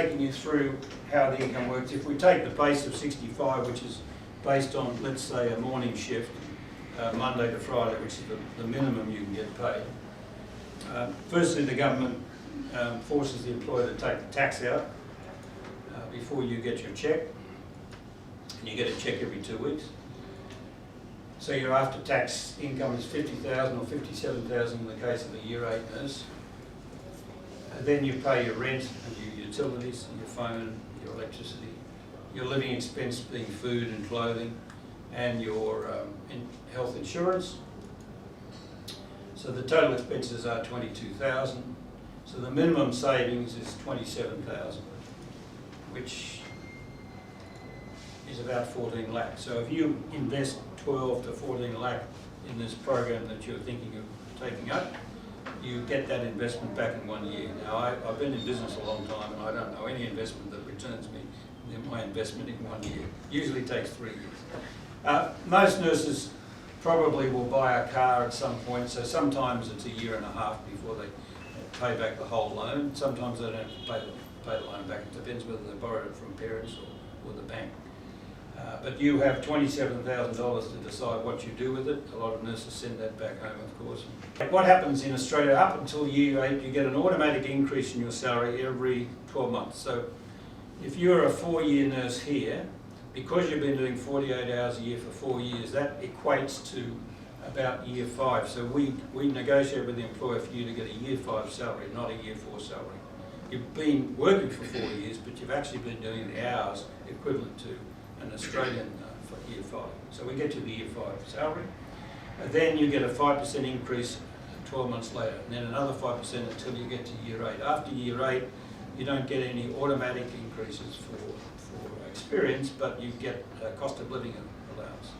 taking you through how the income works. If we take the base of 65, which is based on, let's say, a morning shift, Monday to Friday, which is the minimum you can get paid. Firstly, the government forces the employer to take the tax out before you get your cheque, and you get a cheque every 2 weeks. So your after-tax income is 50,000 or 57,000 in the case of a Year 8 nurse. Then you pay your rent and your utilities, your phone, your electricity, your living expense being food and clothing, and your health insurance. So the total expenses are 22,000. So the minimum savings is 27,000, which is about 14 lakh. So if you invest 12 to 14 lakh in this program that you're thinking of taking up, you get that investment back in 1 year. Now, I've been in business a long time, and I don't know any investment that returns me my investment in 1 year. Usually takes 3 years. Most nurses probably will buy a car at some point, so sometimes it's a year and a half before they pay back the whole loan. Sometimes they don't have to pay the loan back. It depends whether they borrowed it from parents or the bank. But you have $27,000 to decide what you do with it. A lot of nurses send that back home, of course. What happens in Australia, up until Year 8, you get an automatic increase in your salary every 12 months. So if you're a 4-year nurse here, because you've been doing 48 hours a year for 4 years, that equates to about Year 5. So we negotiate with the employer for you to get a Year 5 salary, not a Year 4 salary. You've been working for 4 years, but you've actually been doing the hours equivalent to an Australian for Year 5. So we get you the Year 5 salary. And then you get a 5% increase 12 months later, and then another 5% until you get to Year 8. After Year 8, you don't get any automatic increases for experience, but you get a cost of living allowance.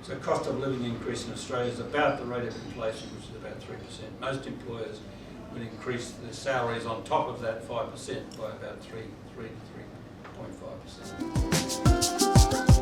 So cost of living increase in Australia is about the rate of inflation, which is about 3%. Most employers would increase their salaries on top of that 5% by about 3 to 3.5%.